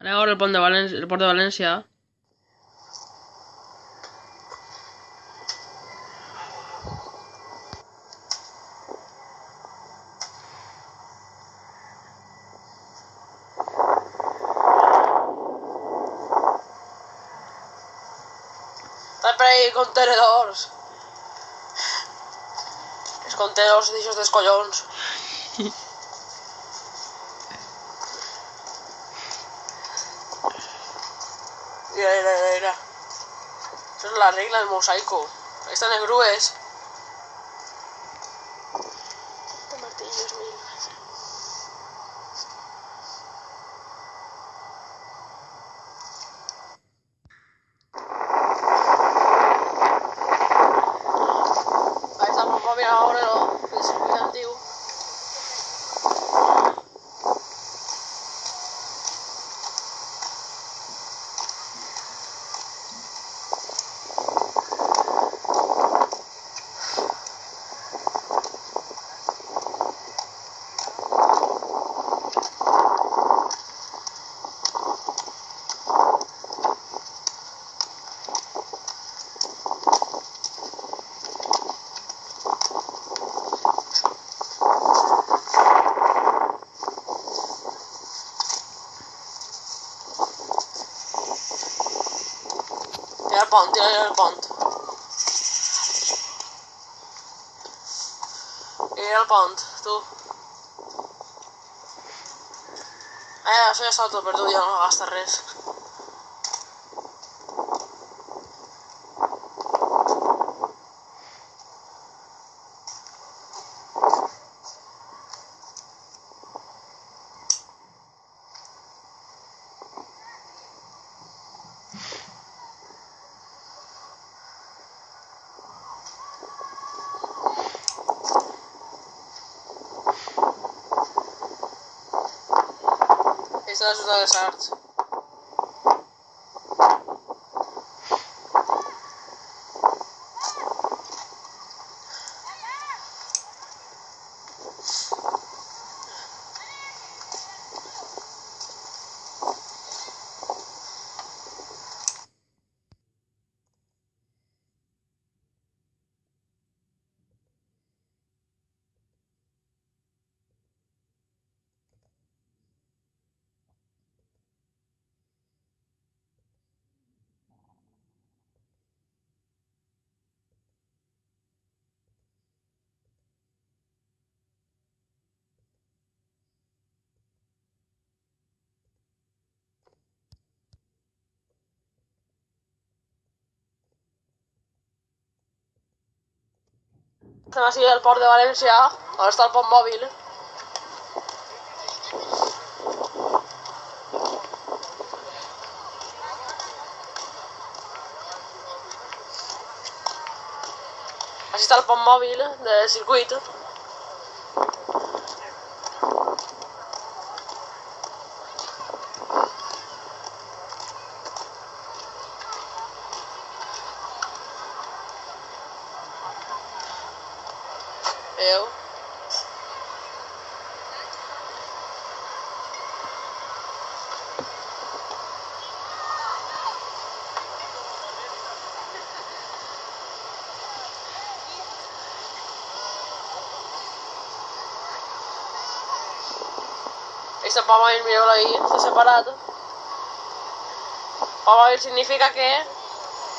Anem a veure el port de València. Estan per ahí contenedors. Els contenedors d'aixòs dels collons. Mira. Això és la regla del mosaico. Ahí estan les grues. Este martillo es mío. Ahí está el móvil ahora, ¿no? El circuito antiguo. Tira el pont. Tira el pont, tu. Això ja està tot perdut, ja no gasta res. Aquesta és la ciutat de Sards. Estem així al port de València, on està el pont mòbil. Així està el pont mòbil del circuit. Veieu? Este pont mòbil, mireu-lo ahí, està separat. Pont mòbil significa que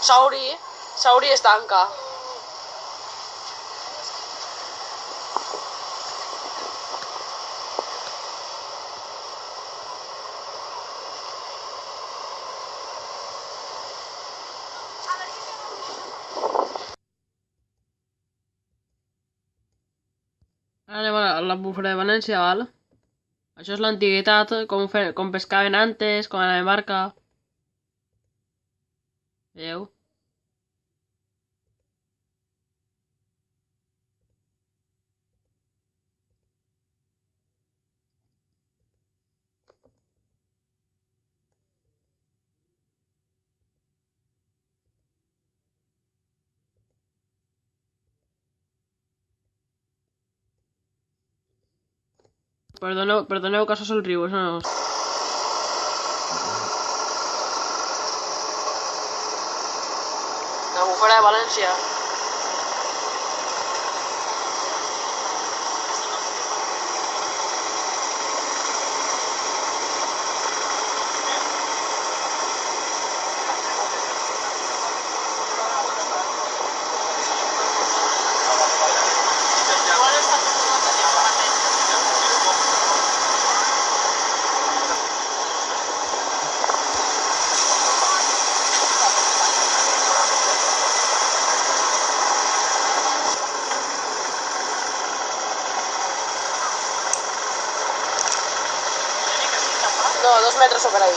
s'hauria estanca. Ara anem a la búfera de València, val? Això és l'antiguitat, com pescaven antes, com anaven barca. Veieu? Perdoneu que això és el riu, això no és... fuera de Valencia. No, 2 metros o por ahí.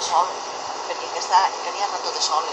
Sol, perquè aquesta que n'hi ha rato de sol.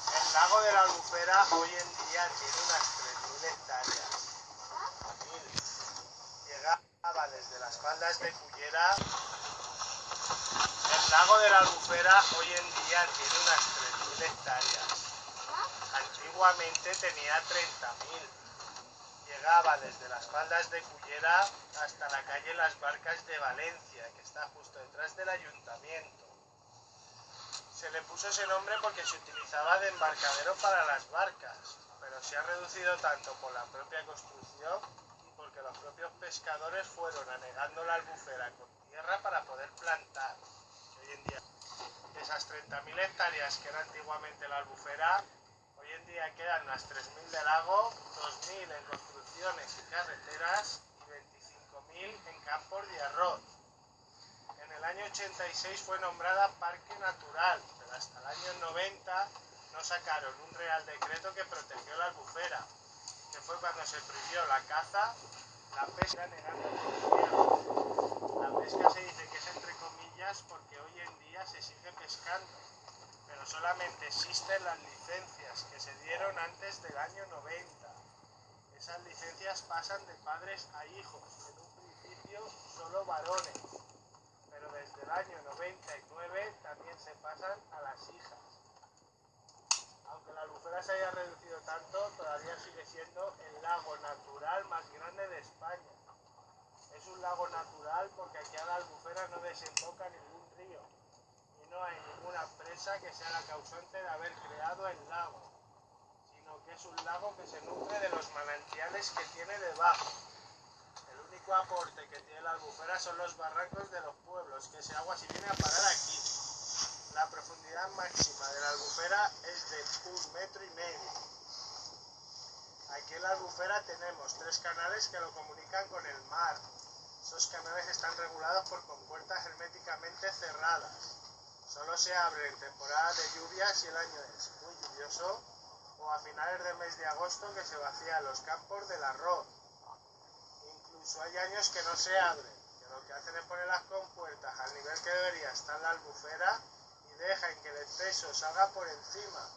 El lago de la Albufera hoy en día tiene unas 3.000 hectáreas. Llegaba desde las faldas de Cullera. El lago de la Albufera hoy en día tiene unas 3.000 hectáreas. Antiguamente tenía 30.000. Llegaba desde las faldas de Cullera hasta la calle Las Barcas de Valencia, que está justo detrás del ayuntamiento. Se le puso ese nombre porque se utilizaba de embarcadero para las barcas, pero se ha reducido tanto por la propia construcción y porque los propios pescadores fueron anegando la albufera con tierra para poder plantar. Hoy en día, de esas 30.000 hectáreas que era antiguamente la albufera, hoy en día quedan unas 3.000 de lago, 2.000 en construcciones y carreteras y 25.000 1000 en campos de arroz. En el año 86 fue nombrada Parque Natural, pero hasta el año 90 no sacaron un real decreto que protegió la albufera, que fue cuando se prohibió la caza, la pesca, negando el gobierno. La pesca se dice que es entre comillas porque hoy en día se sigue pescando, pero solamente existen las licencias que se dieron antes del año 90. Esas licencias pasan de padres a hijos, en un principio solo varones, pero desde el año 99 también se pasan a las hijas. Aunque la albufera se haya reducido tanto, todavía sigue siendo el lago natural más grande de España. Es un lago natural porque aquí a la albufera no desemboca ningún río y no hay ninguna presa que sea la causante de haber creado el lago, sino que es un lago que se nutre de los manantiales que tiene debajo. El único aporte que tiene la albufera son los barrancos de los pueblos, que ese agua si viene a parar aquí. La profundidad máxima de la albufera es de 1,5 metros. Aquí en la albufera tenemos 3 canales que lo comunican con el mar. Esos canales están regulados por compuertas herméticamente cerradas. Solo se abren en temporada de lluvias si el año es muy lluvioso o a finales del mes de agosto que se vacían los campos del arroz. Incluso hay años que no se abren, que lo que hacen es poner las compuertas al nivel que debería estar la albufera y dejan que el exceso salga por encima.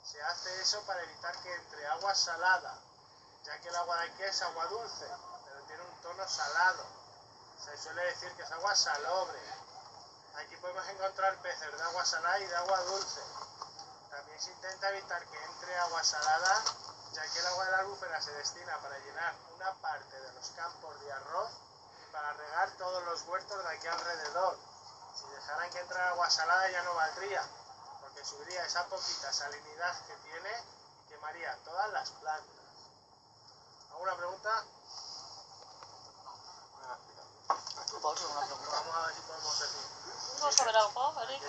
Se hace eso para evitar que entre agua salada, ya que el agua de aquí es agua dulce, pero tiene un tono salado. Se suele decir que es agua salobre. Aquí podemos encontrar peces de agua salada y de agua dulce. También se intenta evitar que entre agua salada, ya que el agua de la albufera se destina para llenar una parte de los campos de arroz y para regar todos los huertos de aquí alrededor. Si dejaran que entrara agua salada ya no valdría, porque subiría esa poquita salinidad que tiene y quemaría todas las plantas. ¿Alguna pregunta? Tu vols alguna pregunta? Vamos a ver si podemos decir. ¿No saber algo, Eric?